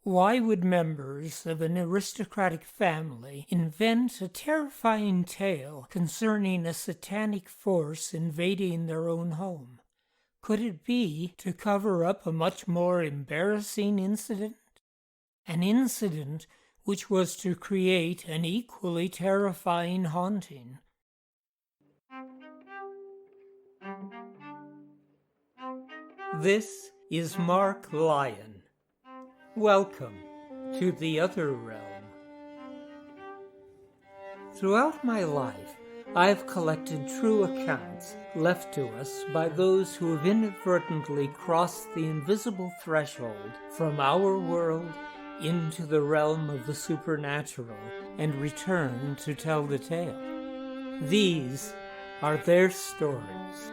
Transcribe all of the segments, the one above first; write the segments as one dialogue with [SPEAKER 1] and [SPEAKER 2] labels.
[SPEAKER 1] Why would members of an aristocratic family invent a terrifying tale concerning a satanic force invading their own home? Could it be to cover up a much more embarrassing incident? An incident which was to create an equally terrifying haunting. This is Mark Lyon. Welcome to the other realm. Throughout my life, I have collected true accounts left to us by those who have inadvertently crossed the invisible threshold from our world into the realm of the supernatural and returned to tell the tale. These are their stories.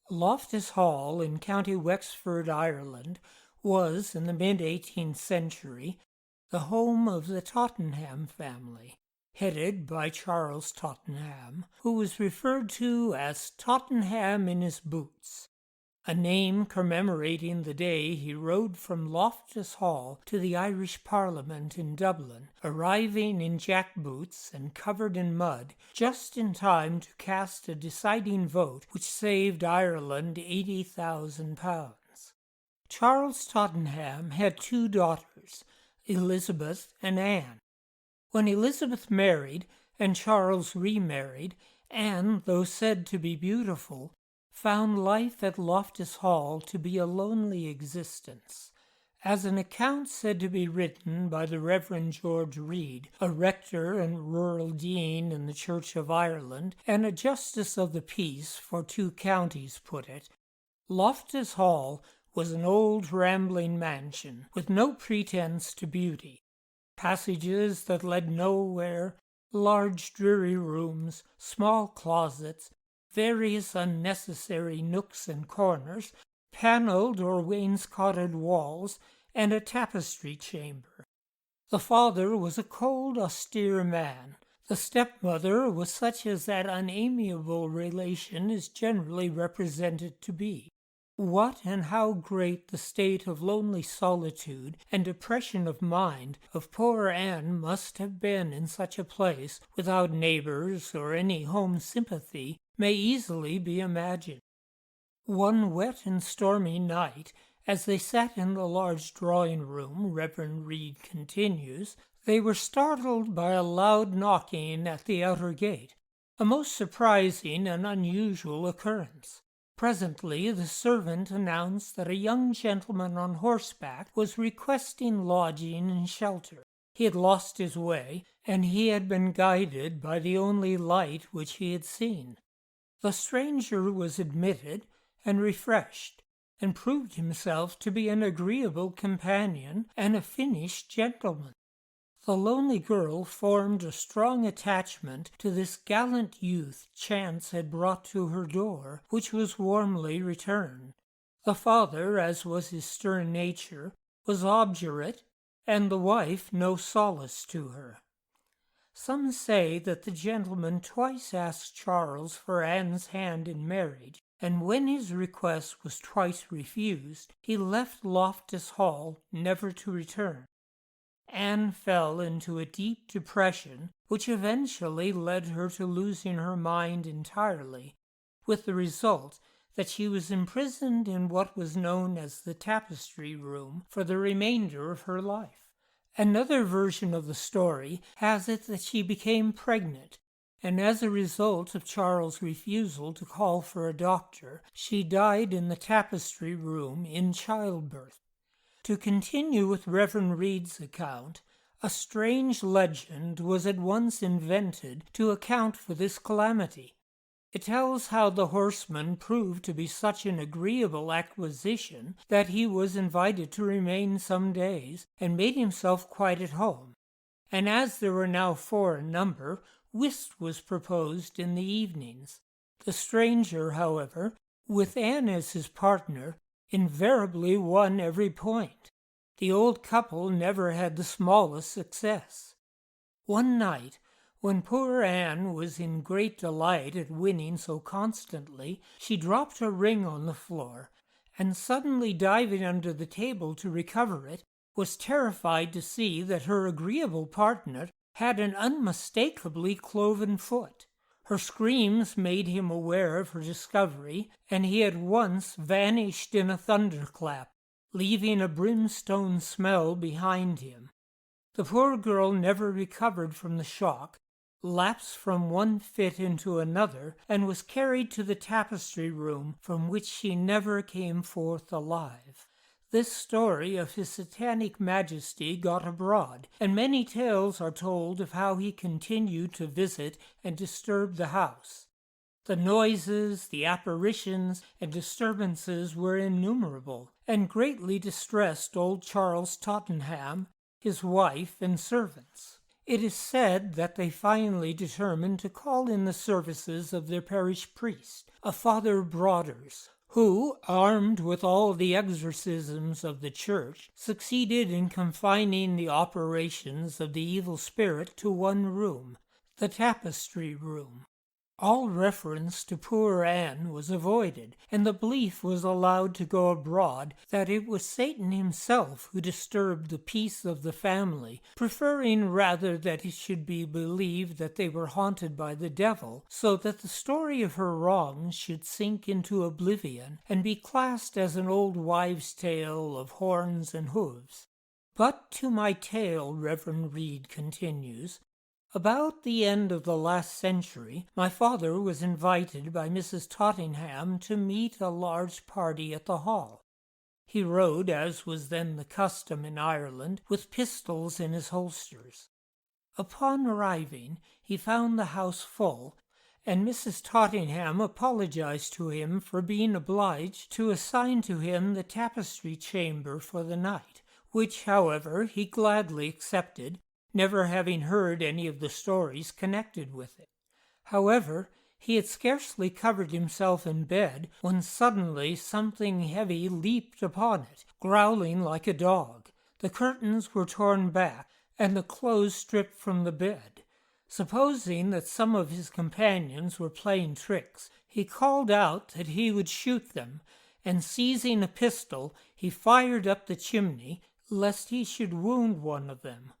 [SPEAKER 1] Loftus Hall in County Wexford, Ireland, was, in the mid-18th century, the home of the Tottenham family, headed by Charles Tottenham, who was referred to as Tottenham in his boots, a name commemorating the day he rode from Loftus Hall to the Irish Parliament in Dublin, arriving in jackboots and covered in mud, just in time to cast a deciding vote which saved Ireland £80,000. Charles Tottenham had two daughters, Elizabeth and Anne. When Elizabeth married and Charles remarried, Anne, though said to be beautiful, found life at Loftus Hall to be a lonely existence. As an account said to be written by the Reverend George Reed, a rector and rural dean in the Church of Ireland, and a justice of the peace for 2 counties, put it, Loftus Hall was an old rambling mansion with no pretense to beauty. Passages that led nowhere, large dreary rooms, small closets, various unnecessary nooks and corners, panelled or wainscoted walls, and a tapestry chamber. The father was a cold, austere man. The stepmother was such as that unamiable relation is generally represented to be. What and how great the state of lonely solitude and depression of mind of poor Anne must have been in such a place, without neighbors or any home sympathy, may easily be imagined. One wet and stormy night, as they sat in the large drawing-room, Reverend Reed continues, they were startled by a loud knocking at the outer gate, a most surprising and unusual occurrence. Presently the servant announced that a young gentleman on horseback was requesting lodging and shelter. He had lost his way, and he had been guided by the only light which he had seen. The stranger was admitted and refreshed, and proved himself to be an agreeable companion and a finished gentleman. The lonely girl formed a strong attachment to this gallant youth chance had brought to her door, which was warmly returned. The father, as was his stern nature, was obdurate, and the wife no solace to her. Some say that the gentleman twice asked Charles for Anne's hand in marriage, and when his request was twice refused, he left Loftus Hall never to return. Anne fell into a deep depression, which eventually led her to losing her mind entirely, with the result that she was imprisoned in what was known as the tapestry room for the remainder of her life. Another version of the story has it that she became pregnant, and as a result of Charles' refusal to call for a doctor, she died in the tapestry room in childbirth. To continue with Reverend Reed's account, a strange legend was at once invented to account for this calamity. It tells how the horseman proved to be such an agreeable acquisition that he was invited to remain some days, and made himself quite at home. And as there were now 4 in number, whist was proposed in the evenings. The stranger, however, with Anne as his partner, invariably won every point. The old couple never had the smallest success. One night, When poor Anne was in great delight at winning so constantly, she dropped her ring on the floor, and suddenly diving under the table to recover it, was terrified to see that her agreeable partner had an unmistakably cloven foot. Her screams made him aware of her discovery, and he at once vanished in a thunderclap, leaving a brimstone smell behind him. The poor girl never recovered from the shock, lapsed from one fit into another, and was carried to the tapestry room, from which she never came forth alive. This story of his Satanic Majesty got abroad, and many tales are told of how he continued to visit and disturb the house. The noises, the apparitions, and disturbances were innumerable, and greatly distressed old Charles Tottenham, his wife, and servants. It is said that they finally determined to call in the services of their parish priest, a Father Broaders, who, armed with all the exorcisms of the church, succeeded in confining the operations of the evil spirit to one room, the tapestry room. All reference to poor Anne was avoided, and the belief was allowed to go abroad that it was Satan himself who disturbed the peace of the family, preferring rather that it should be believed that they were haunted by the devil, so that the story of her wrongs should sink into oblivion and be classed as an old wives' tale of horns and hooves. But to my tale, Reverend Reed continues. About the end of the last century, my father was invited by Mrs. Tottenham to meet a large party at the Hall. He rode, as was then the custom in Ireland, with pistols in his holsters. Upon arriving, he found the house full, and Mrs. Tottenham apologized to him for being obliged to assign to him the tapestry chamber for the night, which, however, he gladly accepted, never having heard any of the stories connected with it. However, he had scarcely covered himself in bed when suddenly something heavy leaped upon it, growling like a dog. The curtains were torn back, and the clothes stripped from the bed. Supposing that some of his companions were playing tricks, he called out that he would shoot them, and seizing a pistol, he fired up the chimney, lest he should wound one of them.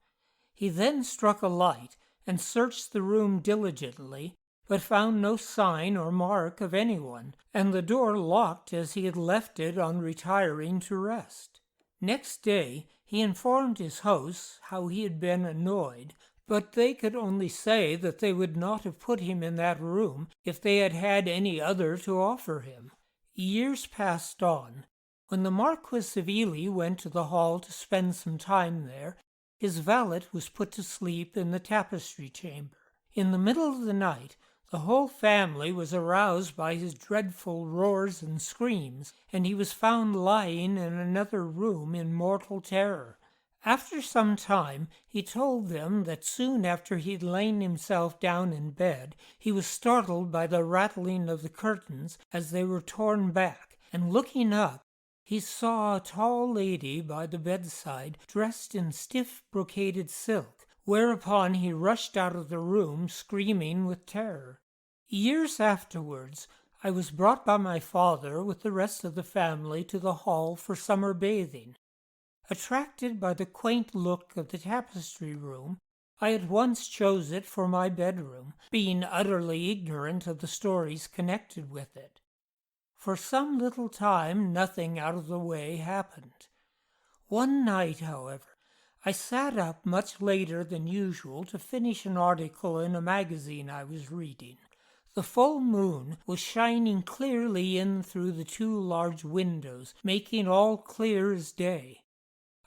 [SPEAKER 1] He then struck a light and searched the room diligently, but found no sign or mark of anyone, and the door locked as he had left it on retiring to rest. Next day he informed his hosts how he had been annoyed, but they could only say that they would not have put him in that room if they had had any other to offer him. Years passed on. When the Marquis of Ely went to the Hall to spend some time there, his valet was put to sleep in the tapestry chamber. In the middle of the night, the whole family was aroused by his dreadful roars and screams, and he was found lying in another room in mortal terror. After some time, he told them that soon after he had lain himself down in bed, he was startled by the rattling of the curtains as they were torn back, and looking up, he saw a tall lady by the bedside, dressed in stiff brocaded silk, whereupon he rushed out of the room, screaming with terror. Years afterwards, I was brought by my father with the rest of the family to the Hall for summer bathing. Attracted by the quaint look of the tapestry room, I at once chose it for my bedroom, being utterly ignorant of the stories connected with it. For some little time nothing out of the way happened. One night, however, I sat up much later than usual to finish an article in a magazine I was reading. The full moon was shining clearly in through the two large windows, making all clear as day.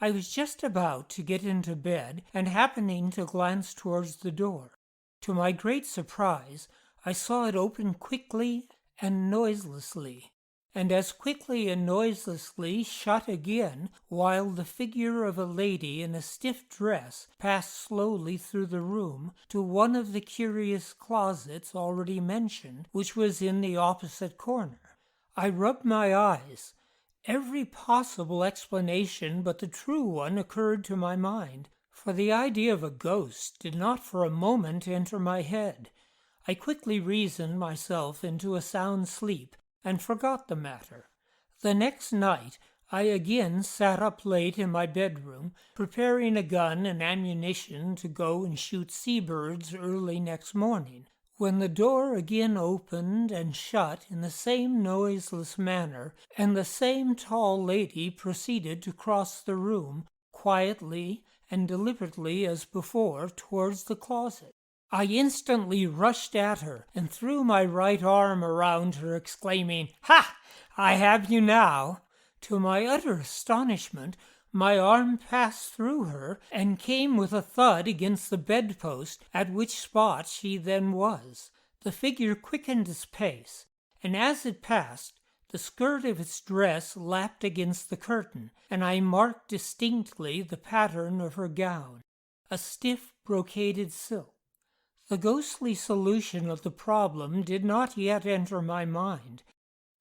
[SPEAKER 1] I was just about to get into bed, and happening to glance towards the door. To my great surprise, I saw it open quickly and noiselessly, and as quickly and noiselessly shut again, while the figure of a lady in a stiff dress passed slowly through the room to one of the curious closets already mentioned, which was in the opposite corner. I rubbed my eyes. Every possible explanation but the true one occurred to my mind, for the idea of a ghost did not for a moment enter my head. I quickly reasoned myself into a sound sleep and forgot the matter. The next night I again sat up late in my bedroom, preparing a gun and ammunition to go and shoot seabirds early next morning, when the door again opened and shut in the same noiseless manner, and the same tall lady proceeded to cross the room, quietly and deliberately as before, towards the closet. I instantly rushed at her and threw my right arm around her, exclaiming, "Ha! I have you now!" To my utter astonishment, my arm passed through her and came with a thud against the bedpost, at which spot she then was. The figure quickened its pace, and as it passed, the skirt of its dress lapped against the curtain, and I marked distinctly the pattern of her gown, a stiff brocaded silk. The ghostly solution of the problem did not yet enter my mind.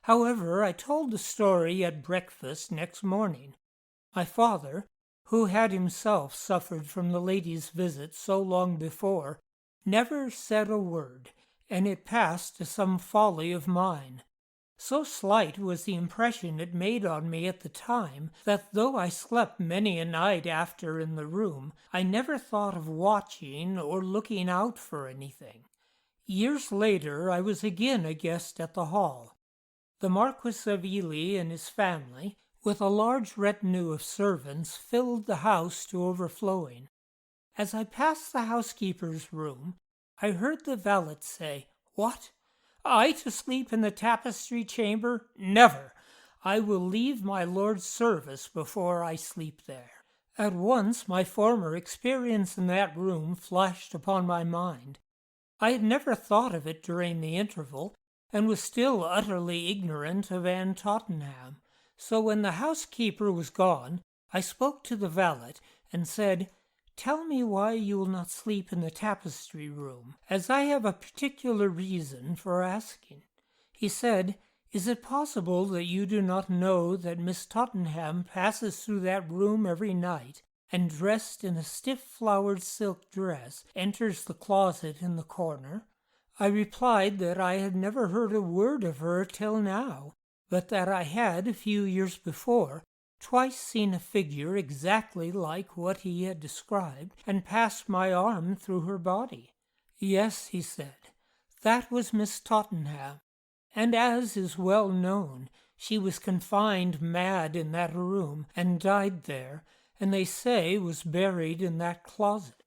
[SPEAKER 1] However, I told the story at breakfast next morning. My father, who had himself suffered from the lady's visit so long before, never said a word, and it passed to some folly of mine. So slight was the impression it made on me at the time, that though I slept many a night after in the room, I never thought of watching or looking out for anything. Years later I was again a guest at the Hall. The Marquis of Ely and his family, with a large retinue of servants, filled the house to overflowing. As I passed the housekeeper's room, I heard the valet say, "What? I to sleep in the tapestry chamber? Never! I will leave my lord's service before I sleep there." At once my former experience in that room flashed upon my mind. I had never thought of it during the interval, and was still utterly ignorant of Anne Tottenham. So when the housekeeper was gone, I spoke to the valet and said, "Tell me why you will not sleep in the tapestry room, as I have a particular reason for asking." He said, "Is it possible that you do not know that Miss Tottenham passes through that room every night, and dressed in a stiff flowered silk dress, enters the closet in the corner?" I replied that I had never heard a word of her till now, but that I had, a few years before, twice seen a figure exactly like what he had described, and passed my arm through her body. "Yes," he said, "that was Miss Tottenham, and as is well known, she was confined mad in that room, and died there, and they say was buried in that closet."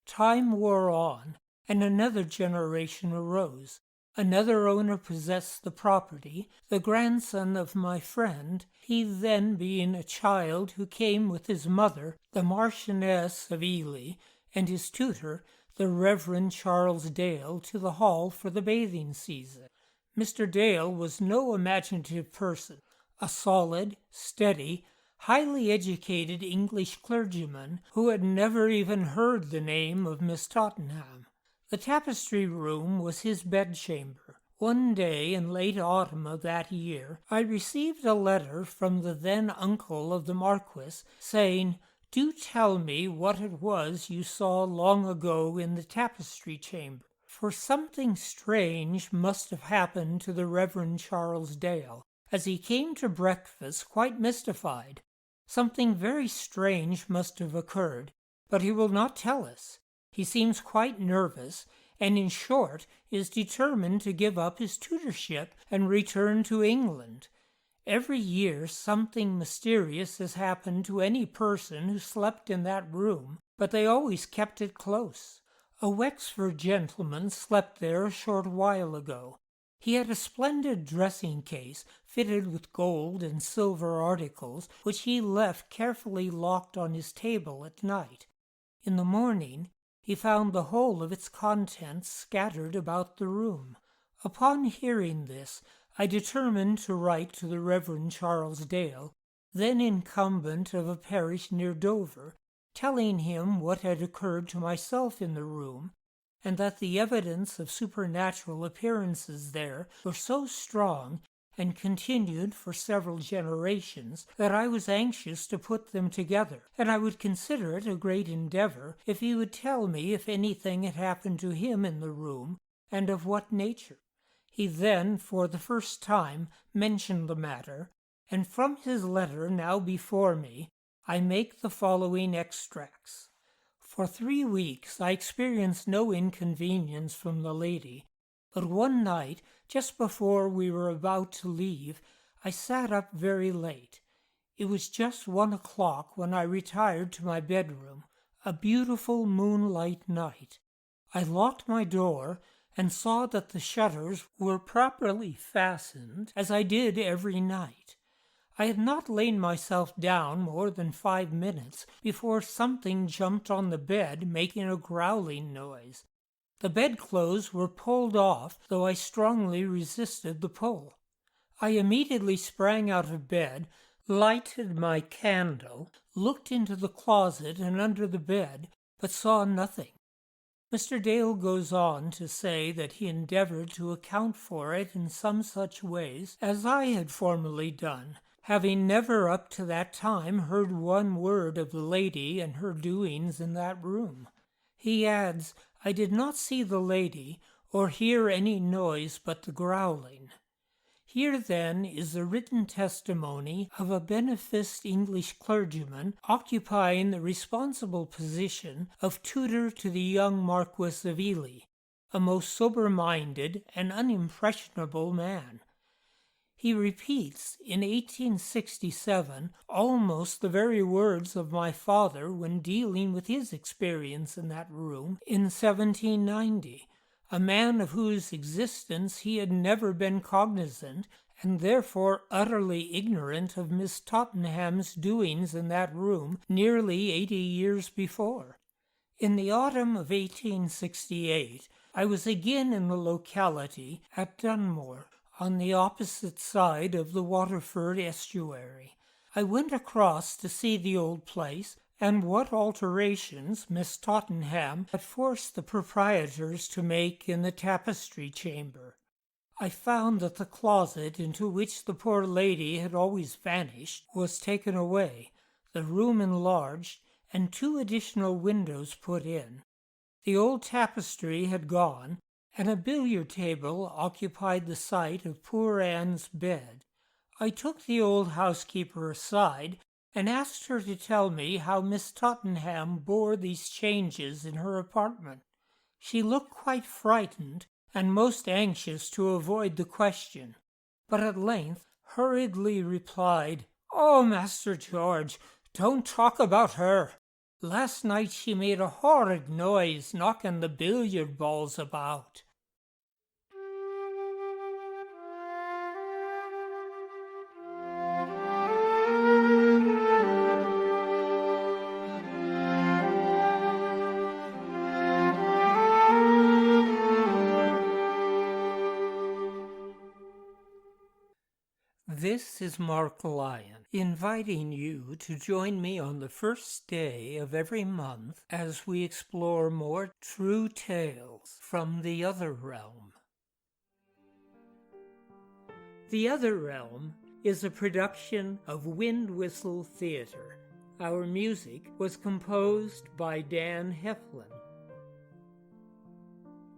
[SPEAKER 1] Time wore on, and another generation arose. Another owner possessed the property, the grandson of my friend, he then being a child who came with his mother, the Marchioness of Ely, and his tutor, the Reverend Charles Dale, to the Hall for the bathing season. Mr. Dale was no imaginative person, a solid, steady, highly educated English clergyman who had never even heard the name of Miss Tottenham. The tapestry room was his bedchamber. One day in late autumn of that year, I received a letter from the then uncle of the Marquis, saying, "Do tell me what it was you saw long ago in the tapestry chamber." For something strange must have happened to the Reverend Charles Dale, as he came to breakfast quite mystified. Something very strange must have occurred, but he will not tell us. He seems quite nervous, and in short is determined to give up his tutorship and return to England. Every year something mysterious has happened to any person who slept in that room, but they always kept it close. A Wexford gentleman slept there a short while ago. He had a splendid dressing case fitted with gold and silver articles, which he left carefully locked on his table at night. In the morning he found the whole of its contents scattered about the room. Upon hearing this, I determined to write to the Reverend Charles Dale, then incumbent of a parish near Dover, telling him what had occurred to myself in the room, and that the evidence of supernatural appearances there were so strong, and continued for several generations, that I was anxious to put them together, and I would consider it a great endeavor if he would tell me if anything had happened to him in the room, and of what nature. He then, for the first time, mentioned the matter, and from his letter now before me, I make the following extracts. For 3 weeks I experienced no inconvenience from the lady, but one night, just before we were about to leave, I sat up very late. It was just 1 o'clock when I retired to my bedroom, a beautiful moonlight night. I locked my door and saw that the shutters were properly fastened, as I did every night. I had not lain myself down more than 5 minutes before something jumped on the bed, making a growling noise. The bedclothes were pulled off, though I strongly resisted the pull. I immediately sprang out of bed, lighted my candle, looked into the closet and under the bed, but saw nothing. Mr. Dale goes on to say that he endeavored to account for it in some such ways as I had formerly done, having never up to that time heard one word of the lady and her doings in that room. He adds, I did not see the lady or hear any noise but the growling. Here, then, is the written testimony of a beneficed English clergyman occupying the responsible position of tutor to the young Marquis of Ely, a most sober-minded and unimpressionable man. He repeats, in 1867, almost the very words of my father when dealing with his experience in that room in 1790, a man of whose existence he had never been cognizant, and therefore utterly ignorant of Miss Tottenham's doings in that room nearly 80 years before. In the autumn of 1868, I was again in the locality at Dunmore, on the opposite side of the Waterford estuary. I went across to see the old place, and what alterations Miss Tottenham had forced the proprietors to make in the tapestry chamber. I found that the closet into which the poor lady had always vanished was taken away, the room enlarged, and 2 additional windows put in. The old tapestry had gone, and a billiard table occupied the site of poor Anne's bed. I took the old housekeeper aside and asked her to tell me how Miss Tottenham bore these changes in her apartment. She looked quite frightened and most anxious to avoid the question, but at length hurriedly replied, "Oh, Master George, don't talk about her. Last night she made a horrid noise knocking the billiard balls about." This is Mark Lyon, inviting you to join me on the first day of every month as we explore more true tales from the other realm. The Other Realm is a production of Wind Whistle Theatre. Our music was composed by Dan Heflin.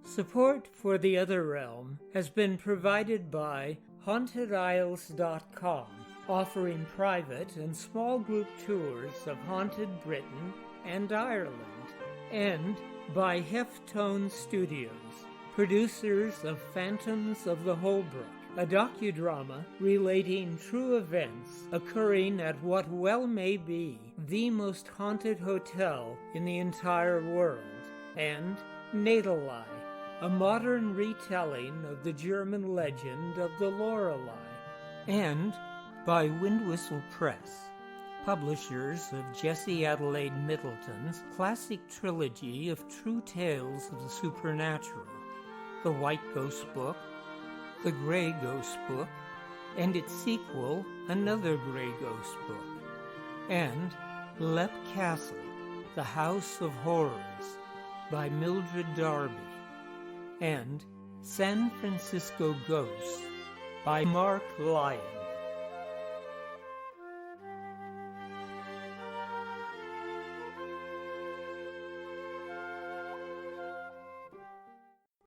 [SPEAKER 1] Support for The Other Realm has been provided by HauntedIsles.com, offering private and small group tours of haunted Britain and Ireland, and by Heftone Studios, producers of Phantoms of the Holbrook, a docudrama relating true events occurring at what well may be the most haunted hotel in the entire world, and Nadelei, a modern retelling of the German legend of the Lorelei, and by Windwhistle Press, publishers of Jessie Adelaide Middleton's classic trilogy of true tales of the supernatural, The White Ghost Book, The Grey Ghost Book, and its sequel, Another Grey Ghost Book, and Leap Castle, The House of Horrors, by Mildred Darby, and San Francisco Ghosts by Mark Lyon.